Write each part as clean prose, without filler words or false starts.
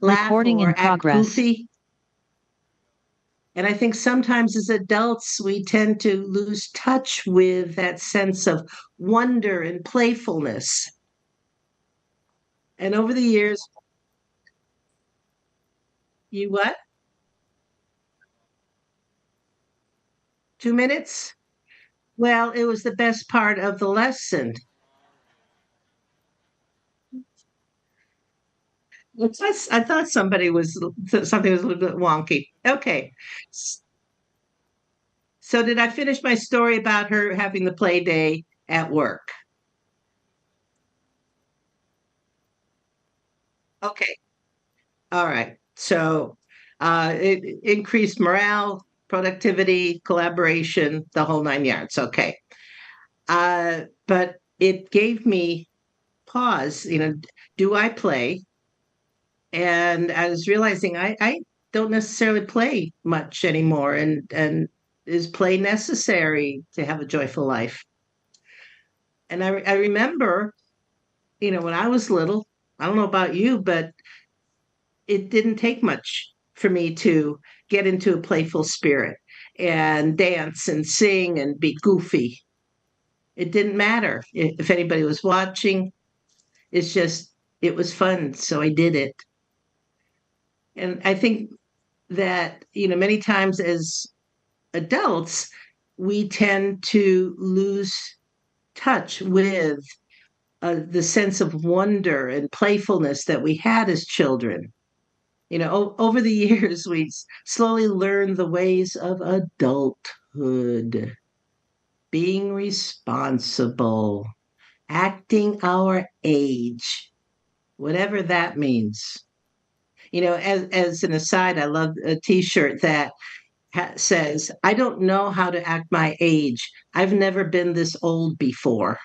laugh Recording in or act progress. goofy. And I think sometimes as adults, we tend to lose touch with that sense of wonder and playfulness. And over the years, you what? 2 minutes? Well, it was the best part of the lesson. I thought something was a little bit wonky. Okay. So did I finish my story about her having the play day at work? Okay. All right. So it increased morale, productivity, collaboration, the whole 9 yards. Okay. But it gave me pause. Do I play? And I was realizing I don't necessarily play much anymore. And is play necessary to have a joyful life? And I remember, when I was little, I don't know about you, but it didn't take much for me to get into a playful spirit and dance and sing and be goofy. It didn't matter if anybody was watching. It's just, it was fun. So I did it. And I think that, many times as adults, we tend to lose touch with the sense of wonder and playfulness that we had as children. Over the years, we slowly learned the ways of adulthood, being responsible, acting our age, whatever that means. As an aside, I love a T-shirt that says, "I don't know how to act my age. I've never been this old before."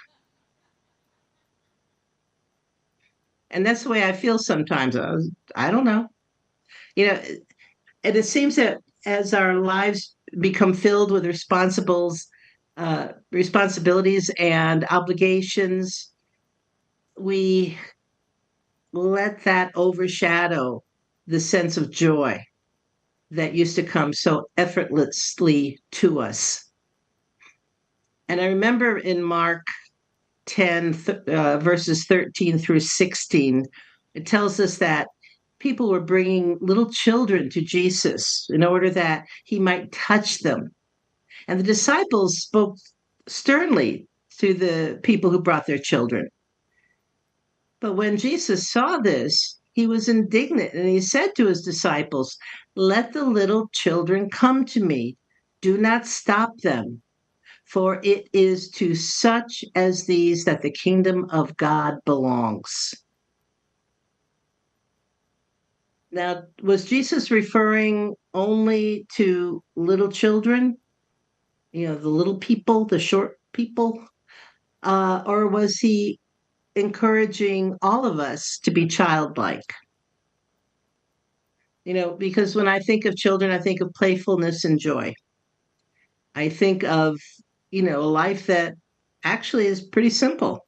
And that's the way I feel sometimes. I don't know. You know, and it seems that as our lives become filled with responsibilities and obligations, we let that overshadow the sense of joy that used to come so effortlessly to us. And I remember in Mark 10, verses 13 through 16, it tells us that people were bringing little children to Jesus in order that he might touch them. And the disciples spoke sternly to the people who brought their children. But when Jesus saw this, he was indignant and he said to his disciples, "Let the little children come to me. Do not stop them, for it is to such as these that the kingdom of God belongs." Now, was Jesus referring only to little children, the little people, the short people? Or was he encouraging all of us to be childlike? Because when I think of children, I think of playfulness and joy. I think of, a life that actually is pretty simple.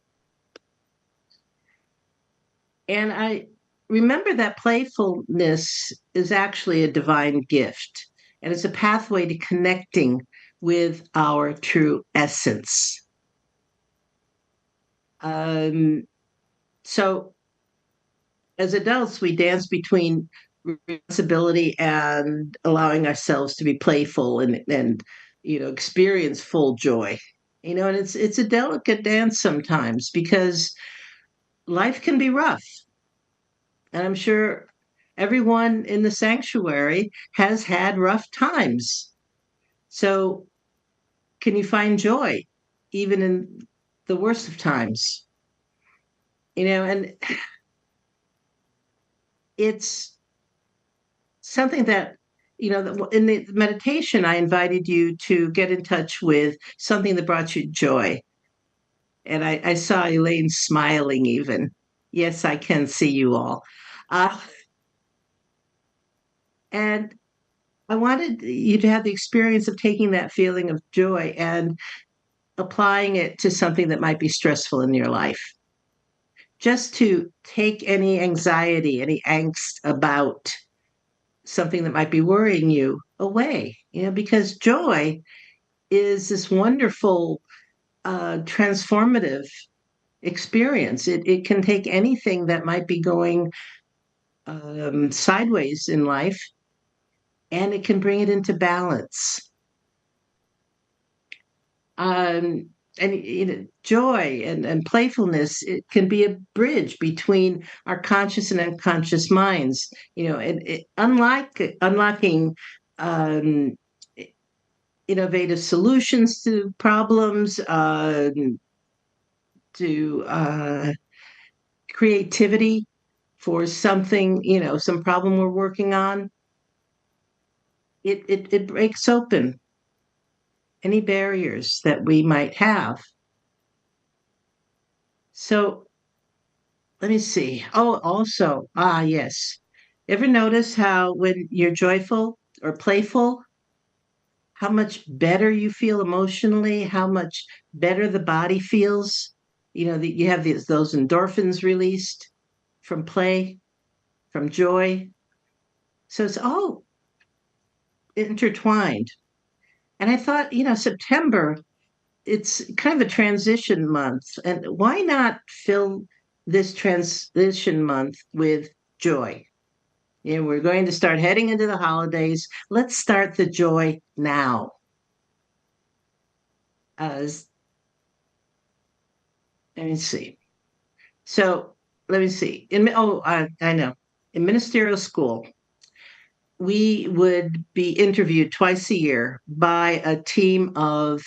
And I remember that playfulness is actually a divine gift, and it's a pathway to connecting with our true essence. Um, so, as adults, we dance between responsibility and allowing ourselves to be playful and experience full joy. And it's a delicate dance sometimes because life can be rough. And I'm sure everyone in the sanctuary has had rough times. So, can you find joy even in the worst of times? And it's something that, in the meditation, I invited you to get in touch with something that brought you joy. And I saw Elaine smiling even. Yes, I can see you all. Uh, and I wanted you to have the experience of taking that feeling of joy and applying it to something that might be stressful in your life. just to take any anxiety, any angst about something that might be worrying you away, because joy is this wonderful, transformative experience. It can take anything that might be going sideways in life, and it can bring it into balance. Um, and joy and playfulness, it can be a bridge between our conscious and unconscious minds. Unlocking um, innovative solutions to problems, to creativity for something, some problem we're working on. It breaks open any barriers that we might have. So let me see. Oh, also, yes. Ever notice how when you're joyful or playful, how much better you feel emotionally, how much better the body feels? That you have those endorphins released from play, from joy. So it's all intertwined. And I thought, September, it's kind of a transition month. And why not fill this transition month with joy? We're going to start heading into the holidays. Let's start the joy now. Uh, Let me see. So let me see. I know. In ministerial school, we would be interviewed twice a year by a team of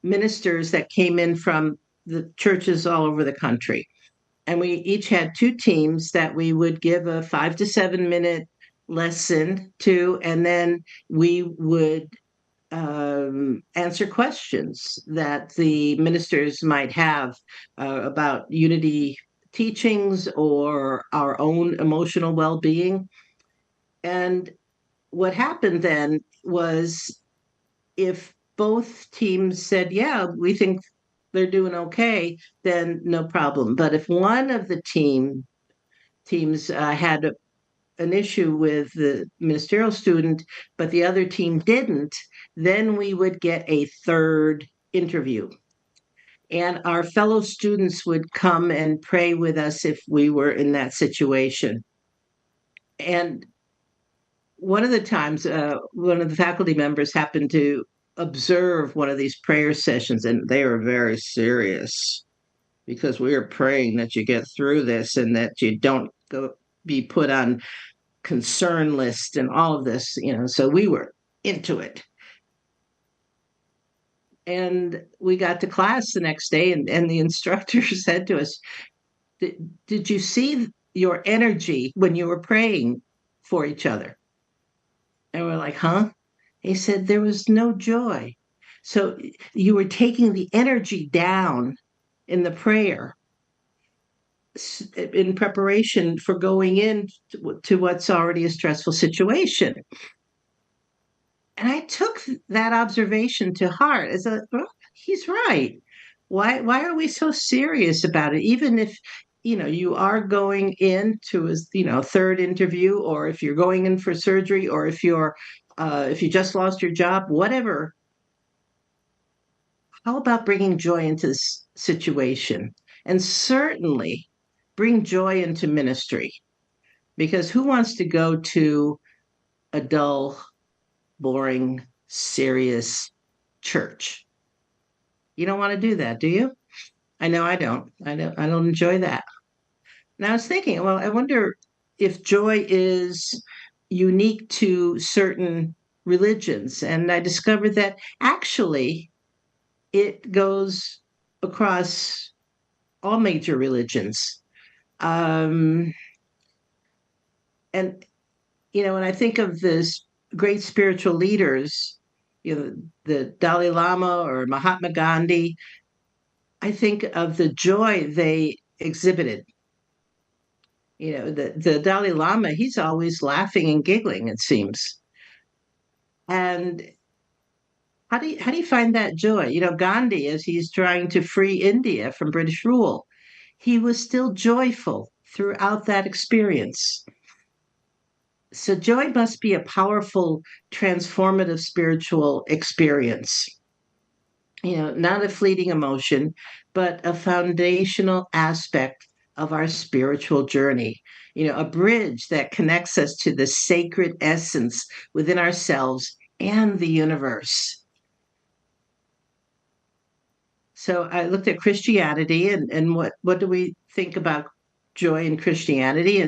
ministers that came in from the churches all over the country. And we each had two teams that we would give a 5 to 7 minute lesson to, and then we would answer questions that the ministers might have about unity teachings or our own emotional well being. And what happened then was, if both teams said, yeah, we think they're doing okay, then no problem. But if one of the teams had an issue with the ministerial student, but the other team didn't, then we would get a third interview. And our fellow students would come and pray with us if we were in that situation. And one of the times, one of the faculty members happened to observe one of these prayer sessions, and they were very serious because we are praying that you get through this and that you don't go be put on concern list and all of this, so we were into it. And we got to class the next day, and the instructor said to us, did you see your energy when you were praying for each other? And we're like, huh? He said, there was no joy. So you were taking the energy down in the prayer in preparation for going in to what's already a stressful situation. And I took that observation to heart as he's right. Why are we so serious about it? Even if you are going into a third interview, or if you're going in for surgery, or if you just lost your job, whatever. How about bringing joy into this situation? And certainly bring joy into ministry, because who wants to go to a dull, boring, serious church? You don't want to do that, do you? I know I don't. I don't enjoy that. And I was thinking, well, I wonder if joy is unique to certain religions. And I discovered that actually it goes across all major religions. Um, and when I think of this great spiritual leaders, the Dalai Lama or Mahatma Gandhi, I think of the joy they exhibited. The Dalai Lama, he's always laughing and giggling, it seems. And how do you find that joy? Gandhi, as he's trying to free India from British rule, he was still joyful throughout that experience. So, joy must be a powerful, transformative spiritual experience. Not a fleeting emotion, but a foundational aspect of our spiritual journey. A bridge that connects us to the sacred essence within ourselves and the universe. So I looked at Christianity, and what do we think about joy in Christianity?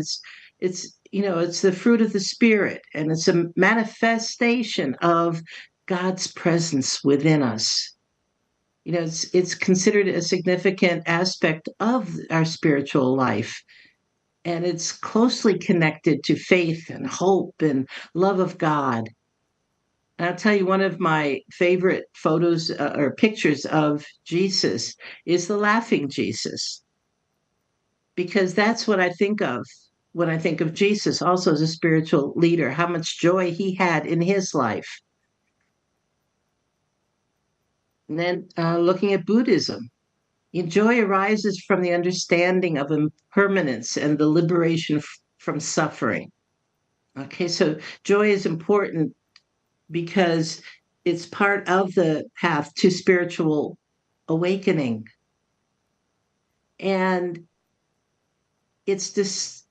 It's the fruit of the spirit, and it's a manifestation of God's presence within us. It's considered a significant aspect of our spiritual life, and it's closely connected to faith and hope and love of God. And I'll tell you, one of my favorite photos or pictures of Jesus is the laughing Jesus, because that's what I think of when I think of Jesus, also as a spiritual leader, how much joy he had in his life. And then looking at Buddhism, joy arises from the understanding of impermanence and the liberation from suffering. Okay, so joy is important because it's part of the path to spiritual awakening. And it's this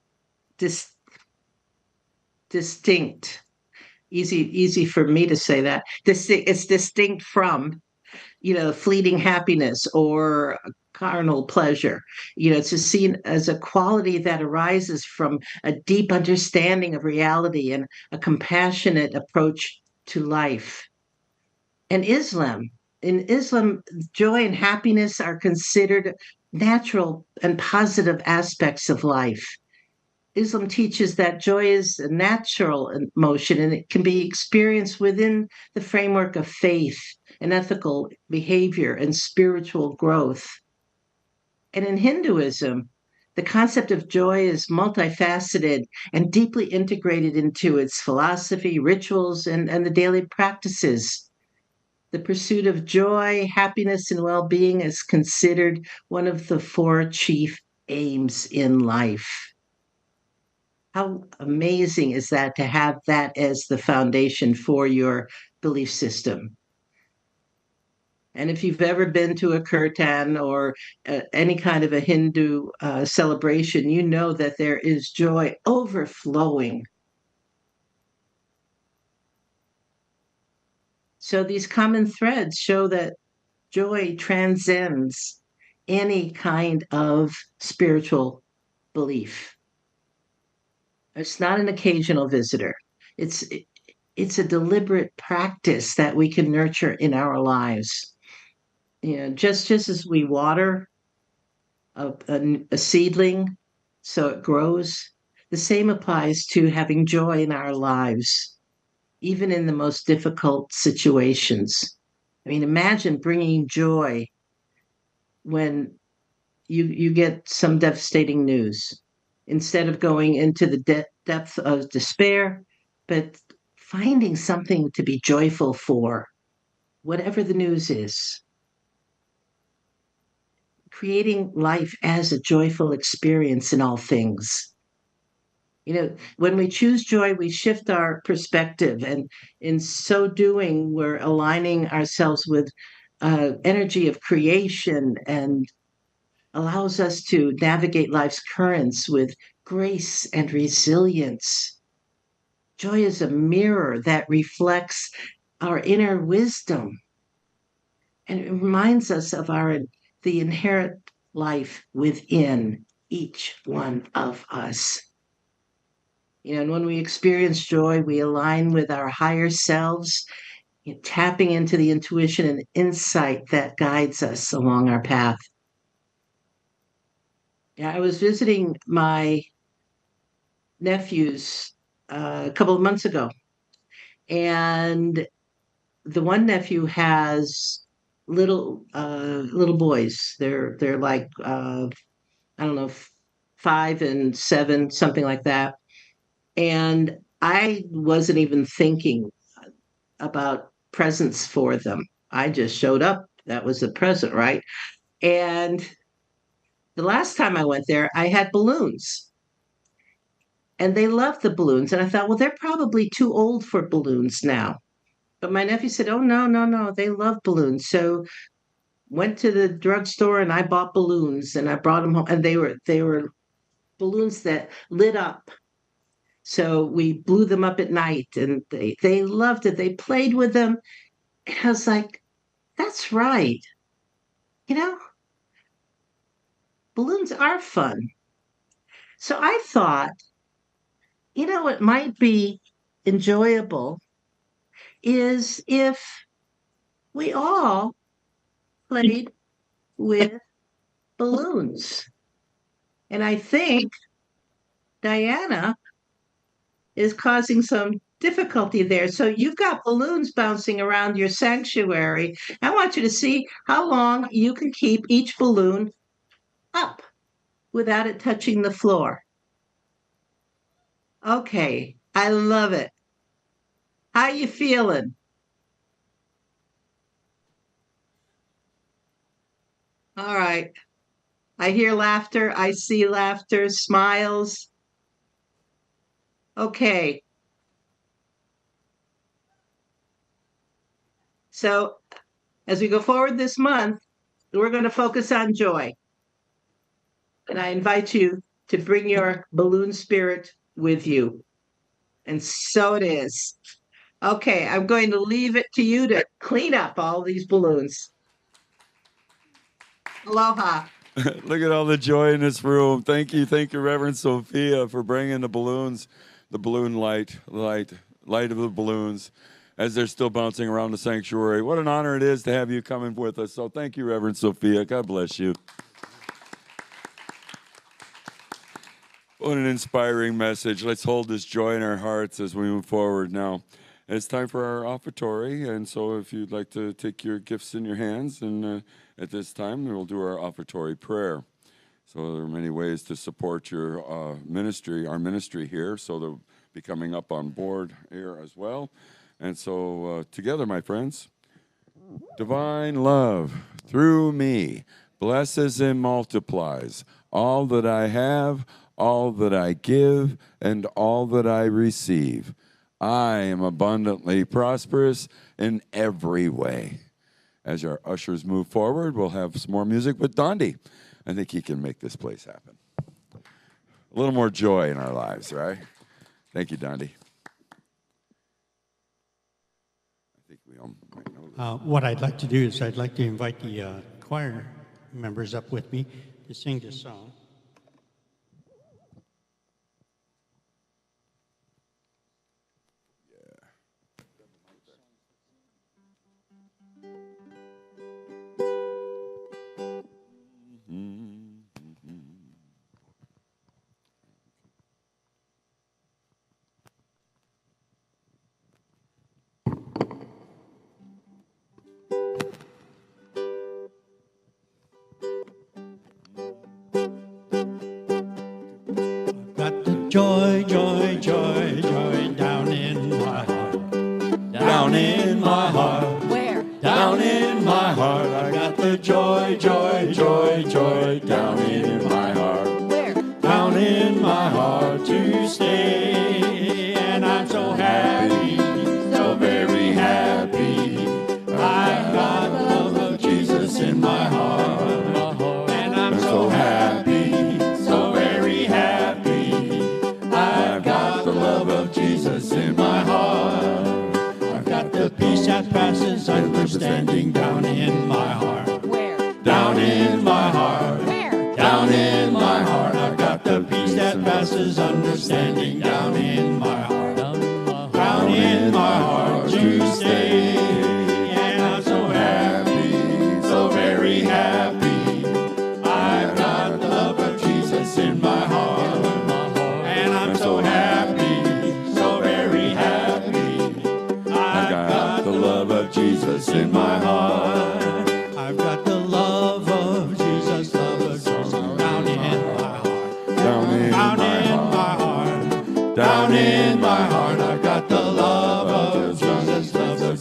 distinct, easy for me to say that. It's distinct from, fleeting happiness or carnal pleasure. It's seen as a quality that arises from a deep understanding of reality and a compassionate approach to life. And in Islam, joy and happiness are considered natural and positive aspects of life. Islam teaches that joy is a natural emotion and it can be experienced within the framework of faith and ethical behavior and spiritual growth. And in Hinduism, the concept of joy is multifaceted and deeply integrated into its philosophy, rituals, and the daily practices. The pursuit of joy, happiness, and well being is considered one of the four chief aims in life. How amazing is that to have that as the foundation for your belief system? And if you've ever been to a kirtan or any kind of a Hindu celebration, you know that there is joy overflowing. So these common threads show that joy transcends any kind of spiritual belief. It's not an occasional visitor. It's it's a deliberate practice that we can nurture in our lives. Just as we water a seedling so it grows, the same applies to having joy in our lives, even in the most difficult situations. I mean, imagine bringing joy when you get some devastating news. Instead of going into the depth of despair, but finding something to be joyful for, whatever the news is. Creating life as a joyful experience in all things. When we choose joy, we shift our perspective, and in so doing, we're aligning ourselves with energy of creation and allows us to navigate life's currents with grace and resilience. Joy is a mirror that reflects our inner wisdom, and it reminds us of the inherent life within each one of us. And when we experience joy, we align with our higher selves, tapping into the intuition and insight that guides us along our path. Yeah, I was visiting my nephews a couple of months ago, and the one nephew has little boys. They're like I don't know, 5 and 7, something like that. And I wasn't even thinking about presents for them. I just showed up. That was the present, right? And the last time I went there, I had balloons and they loved the balloons. And I thought, well, they're probably too old for balloons now. But my nephew said, oh, no, no, no, they love balloons. So went to the drugstore and I bought balloons and I brought them home and they were balloons that lit up. So we blew them up at night and they loved it. They played with them. And I was like, that's right. You know, balloons are fun. So I thought, it might be enjoyable is if we all played with balloons. And I think Diana is causing some difficulty there. So you've got balloons bouncing around your sanctuary. I want you to see how long you can keep each balloon up without it touching the floor. Okay, I love it. How you feeling? All right. I hear laughter. I see laughter, smiles. Okay. So as we go forward this month, we're going to focus on joy. And I invite you to bring your balloon spirit with you. And so it is. Okay, I'm going to leave it to you to clean up all these balloons. Aloha. Look at all the joy in this room. Thank you, Reverend Sophia, for bringing the balloons, the balloon light of the balloons as they're still bouncing around the sanctuary. What an honor it is to have you coming with us. So thank you, Reverend Sophia. God bless you. What an inspiring message. Let's hold this joy in our hearts as we move forward now. It's time for our offertory, and so if you'd like to take your gifts in your hands, and at this time, we'll do our offertory prayer. So there are many ways to support your ministry, our ministry here, so they'll be coming up on board here as well. And so together, my friends, divine love through me blesses and multiplies all that I have, all that I give, and all that I receive. I am abundantly prosperous in every way. As our ushers move forward, we'll have some more music with Dondi. I think he can make this place happen. A little more joy in our lives, right? Thank you, Dondi. I think we all might know this. What I'd like to do is I'd like to invite the choir members up with me to sing this song. Joy, joy, joy, joy, down in my heart. Down in my heart. Where? Down in my heart. I got the joy, joy, joy, joy, down in my heart. Where? Down in my heart to stay. And I'm so happy, so very happy. I've got the love of Jesus in my heart. And I'm so happy, so very happy. I've got the love of Jesus in my heart. I've got the peace that passes understanding down in my heart. Where? Down in my heart. Where? Down in my heart. I've got the peace that passes understanding down in my heart. Down in my heart to stay. And I'm so happy, so very happy. I've got the love of Jesus in my heart. And I'm so happy, so very happy. I've got the love of Jesus in my heart. I've got the love of Jesus, down in my heart. Down in my heart. Down in my heart. I've got the love of Jesus,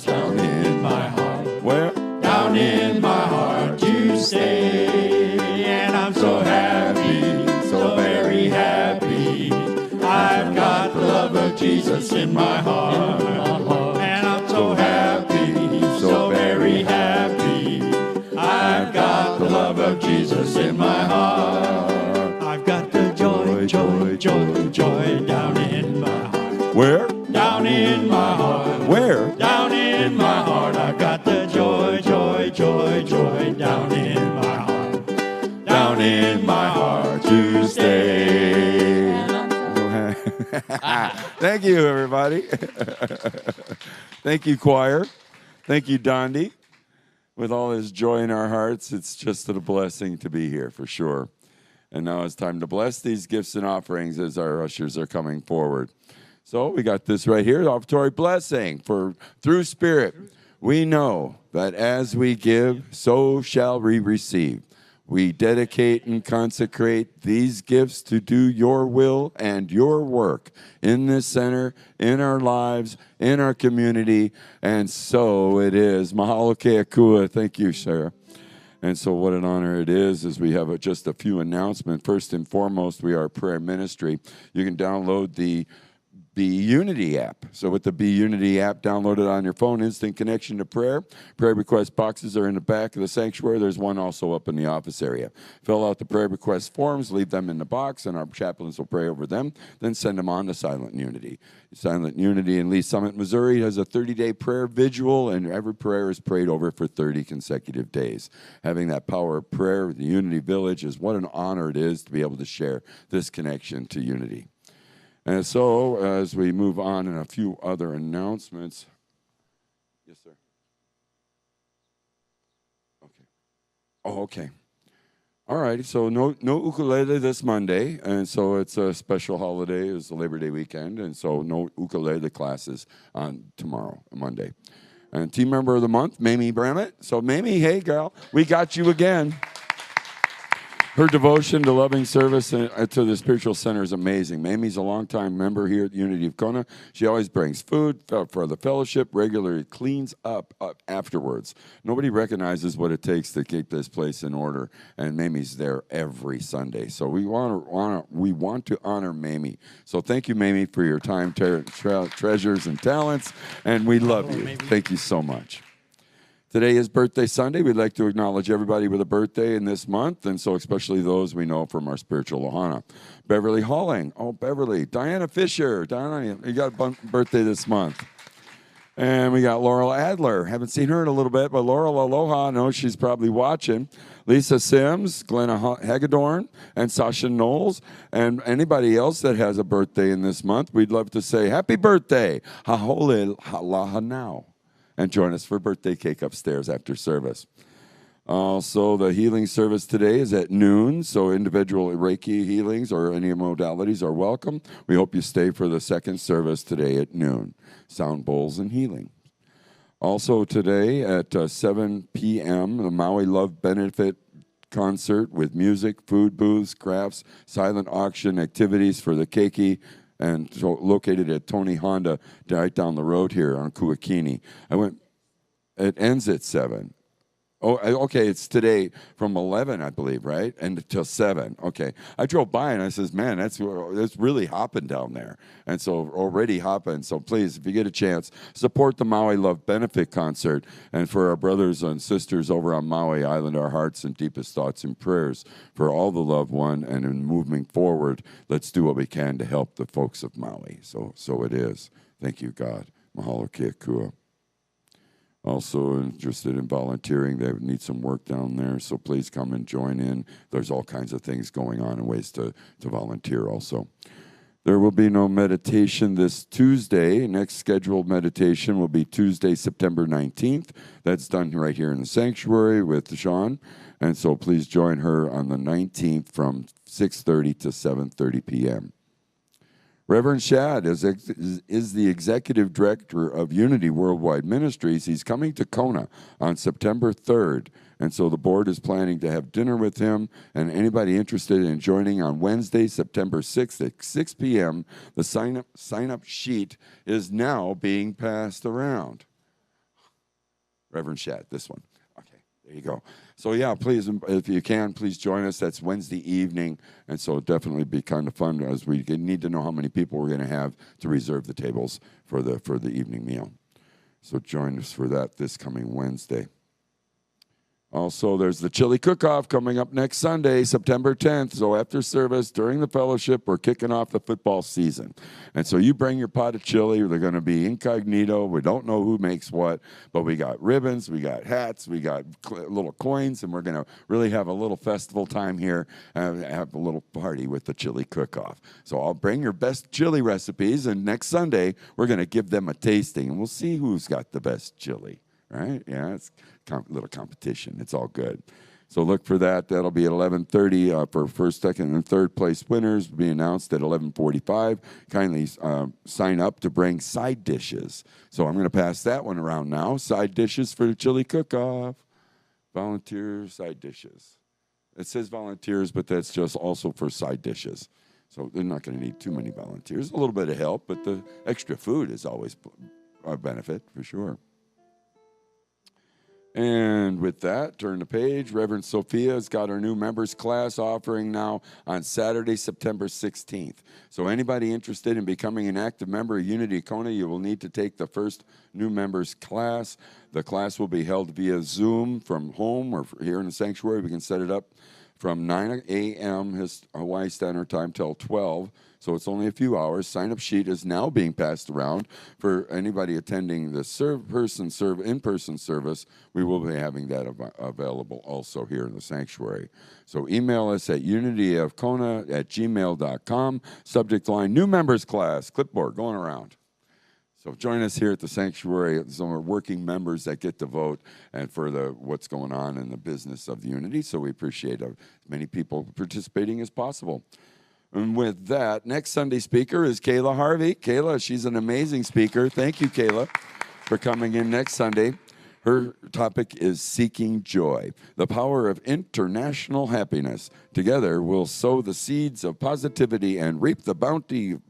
down in my heart. Where? Down in my heart to stay. And I'm so happy. Jesus in my heart. And I'm so happy, so very happy. I've got the love of Jesus in my heart. I've got the joy, joy, joy, joy down in my heart. Where? Down in my heart. Where? Down in my heart. I've got the joy, joy, joy, joy down in my heart. Down in my heart to stay. Thank you, everybody. Thank you, choir. Thank you, Dondi. With all his joy in our hearts, it's just a blessing to be here for sure. And now it's time to bless these gifts and offerings as our ushers are coming forward. So we got this right here, the offertory blessing for through Spirit. We know that as we give, so shall we receive. We dedicate and consecrate these gifts to do your will and your work in this center, in our lives, in our community, and so it is. Mahalo keakua. Thank you, Sarah. And so what an honor it is we have just a few announcements. First and foremost, we are a prayer ministry. You can download the Be Unity app. So with the Be Unity app, download it on your phone, instant connection to prayer. Prayer request boxes are in the back of the sanctuary. There's one also up in the office area. Fill out the prayer request forms, leave them in the box, and our chaplains will pray over them, then send them on to Silent Unity. Silent Unity in Lee Summit, Missouri has a 30-day prayer vigil, and every prayer is prayed over for 30 consecutive days. Having that power of prayer with the Unity Village is what an honor it is to be able to share this connection to unity. And so, as we move on and a few other announcements. Yes, sir. Okay. Oh, okay. All right. So no ukulele this Monday, and so it's a special holiday. It's the Labor Day weekend, and so no ukulele classes on tomorrow, Monday. And team member of the month, Mamie Bramett. So Mamie, hey, girl, we got you again. Her devotion to loving service to the spiritual center is amazing. Mamie's a longtime member here at the Unity of Kona. She always brings food for the fellowship, regularly cleans up afterwards. Nobody recognizes what it takes to keep this place in order, and Mamie's there every Sunday. So we want to honor Mamie. So thank you, Mamie, for your time, treasures, and talents, and we love you. Thank you so much. Today is Birthday Sunday. We'd like to acknowledge everybody with a birthday in this month, and so especially those we know from our spiritual Ohana. Beverly Halling. Oh, Beverly. Diana Fisher. Diana, you got a birthday this month. And we got Laurel Adler. Haven't seen her in a little bit, but Laurel, aloha. I know she's probably watching. Lisa Sims, Glenna Hagedorn, and Sasha Knowles, and anybody else that has a birthday in this month, we'd love to say happy birthday. Hahole halaha now. And join us for birthday cake upstairs after service. Also, the healing service today is at noon, so individual Reiki healings or any modalities are welcome. We hope you stay for the second service today at noon, sound bowls and healing. Also today at 7 p.m., the Maui Love Benefit concert with music, food booths, crafts, silent auction activities for the keiki, and so located at Tony Honda right down the road here on Kuakini. It ends at 7. Oh, okay, it's today from 11, I believe, right? And until 7. Okay. I drove by and I says, man, that's really hopping down there. And so already hopping. So please, if you get a chance, support the Maui Love Benefit Concert. And for our brothers and sisters over on Maui Island, our hearts and deepest thoughts and prayers for all the loved one. And in moving forward, let's do what we can to help the folks of Maui. So it is. Thank you, God. Mahalo keakua. Also interested in volunteering. They need some work down there, so please come and join in. There's all kinds of things going on and ways to volunteer also. There will be no meditation this Tuesday. Next scheduled meditation will be Tuesday, September 19th. That's done right here in the sanctuary with Sean. And so please join her on the 19th from 6:30 to 7:30 p.m. Reverend Shad is the executive director of Unity Worldwide Ministries. He's coming to Kona on September 3rd, and so the board is planning to have dinner with him, and anybody interested in joining on Wednesday, September 6th at 6 p.m., the sign-up sheet is now being passed around. Reverend Shad, this one. Okay. There you go. So yeah, please, if you can, please join us. That's Wednesday evening, and so it'll definitely be kind of fun as we need to know how many people we're going to have to reserve the tables for the evening meal. So join us for that this coming Wednesday. Also, there's the chili cook-off coming up next Sunday, September 10th. So after service, during the fellowship, we're kicking off the football season. And so you bring your pot of chili. They're going to be incognito. We don't know who makes what, but we got ribbons, we got hats, we got little coins, and we're going to really have a little festival time here and have a little party with the chili cook-off. So I'll bring your best chili recipes, and next Sunday, we're going to give them a tasting, and we'll see who's got the best chili. Right? Yeah, it's a little competition. It's all good. So look for that. That'll be at 11:30 for first, second, and third place winners. Will be announced at 11:45. Kindly sign up to bring side dishes. So I'm going to pass that one around now. Side dishes for the chili cook-off. Volunteer side dishes. It says volunteers, but that's just also for side dishes. So they're not going to need too many volunteers. A little bit of help, but the extra food is always a benefit for sure. And with that, turn the page. Reverend Sophia has got our new members class offering now on Saturday, September 16th. So anybody interested in becoming an active member of Unity Kona, you will need to take the first new members class. The class will be held via Zoom from home or here in the sanctuary. We can set it up from 9 a.m. Hawaii Standard Time till 12. So it's only a few hours. Sign-up sheet is now being passed around for anybody attending the in-person service. We will be having that available also here in the sanctuary. So email us at unityofkona@gmail.com. Subject line, new members class, clipboard going around. So join us here at the sanctuary. Some are working members that get to vote and for what's going on in the business of the Unity. So we appreciate as many people participating as possible. And with that, next Sunday speaker is Kayla Harvey. Kayla, she's an amazing speaker. Thank you, Kayla, for coming in next Sunday. Her topic is Seeking Joy, the power of international happiness. Together, we'll sow the seeds of positivity and reap the bountiful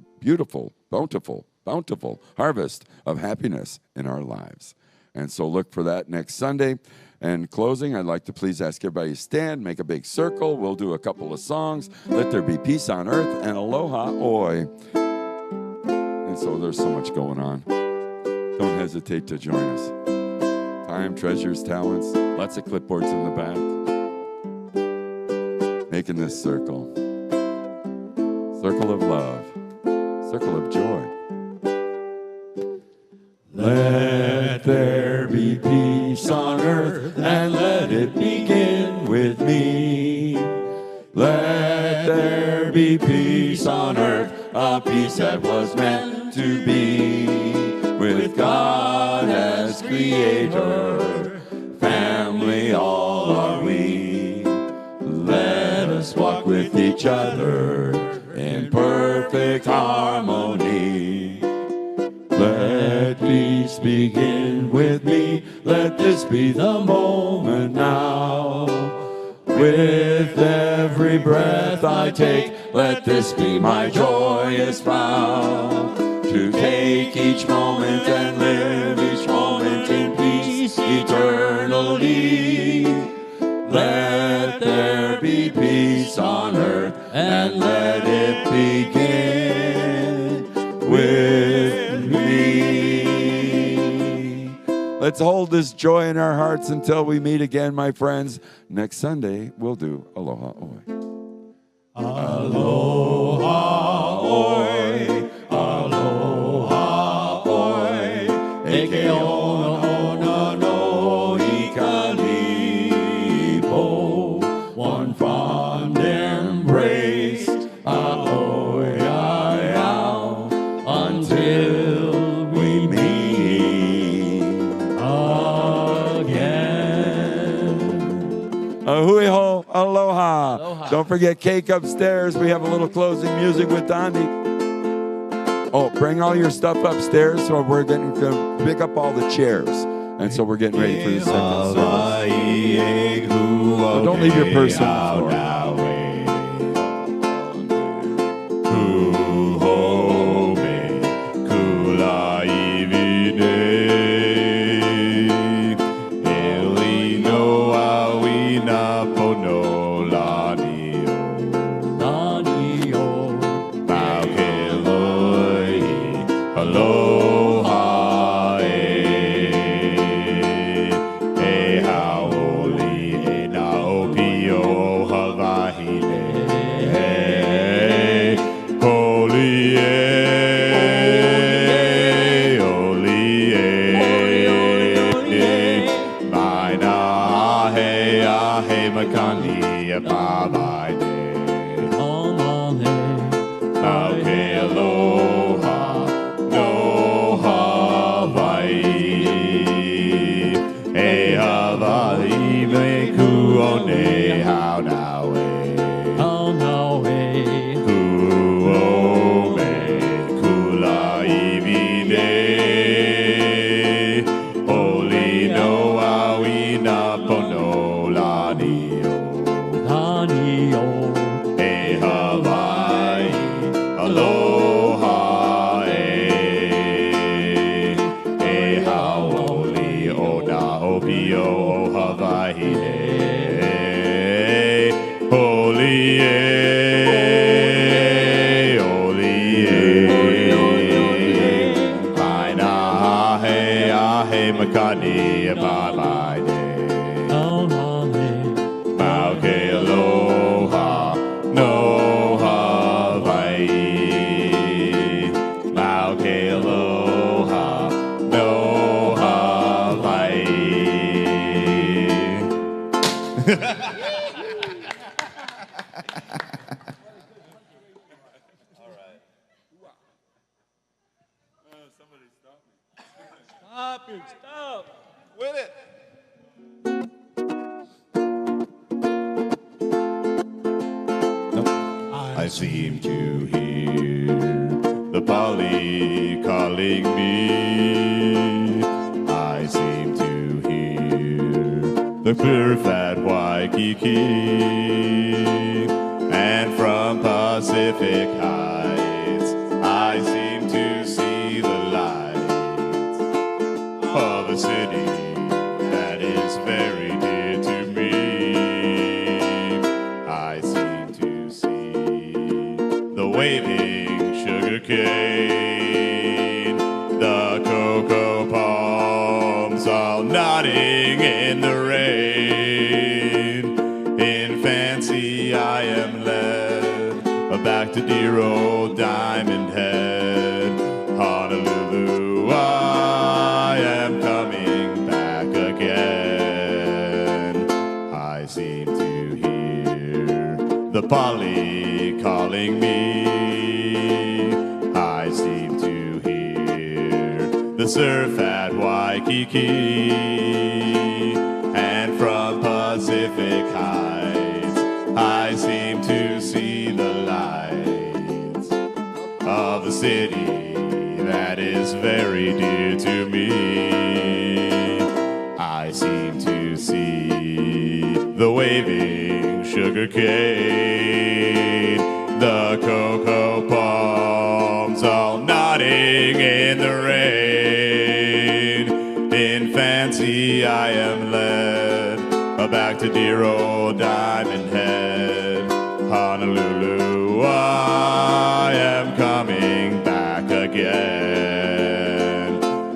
harvest of happiness in our lives. And so look for that next Sunday. And closing, I'd like to please ask everybody to stand, make a big circle. We'll do a couple of songs. Let there be peace on earth and aloha oi. And so there's so much going on. Don't hesitate to join us. Time, treasures, talents, lots of clipboards in the back. Making this circle. Circle of love. Circle of joy. Let there be peace on earth, and let it begin with me. Let there be peace on earth, a peace that was meant to be. With God as creator, family all are we. Let us walk with each other in perfect harmony. Let peace begin with me. Let this be the moment now. With every breath I take, let this be my joyous vow. To take each moment and live each moment in peace eternally. Let there be peace on earth, and let it begin with me. Let's hold this joy in our hearts until we meet again, my friends. Next Sunday, we'll do Aloha Oi. Aloha oi, aloha oi, eke ona no ikalipo, one fond embrace, aloha ao, until we meet again. Ahui ho, aloha. Don't forget cake upstairs. We have a little closing music with Dondi. Oh, bring all your stuff upstairs. So we're getting to pick up all the chairs. And so we're getting ready for the second service. So don't leave your purse on the floor. Illinois. Maui. Maui aloha, no Hawaii. E Hawaii me kuone hao nau e. Kuo me kula iwine. Oli no awi na pono lani o. E Hawaii, aloha e. E haoli o na opio o Hawaii e. Oli e, oli e. Aina ahe makani e mai ne. Mauke aloha, no Hawaii. Mauke aloha, no Hawaii. Stop. With it. I seem to hear the Pali calling me. I seem to hear the clear fat Waikiki. And from Pacific Heights, I seem to see the lights of a city that is very dear to me. I seem to see the waving sugar cane, the cocoa palms all nodding in the rain. In fancy I am led back to dear old Diamond Head, Honolulu. I am coming back again. I seem to hear the Pali calling me. I seem to hear the surf at Waikiki. And from Pacific Heights, I seem to see the lights of the city that is very dear to me. I seem to see the waving sugar cane, the cocoa palms all nodding in the rain. In fancy I am led back to dear old Diamond Head, Honolulu. I am coming back again.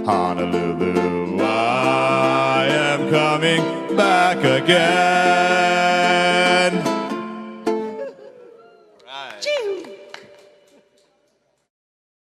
Honolulu, I am coming back again.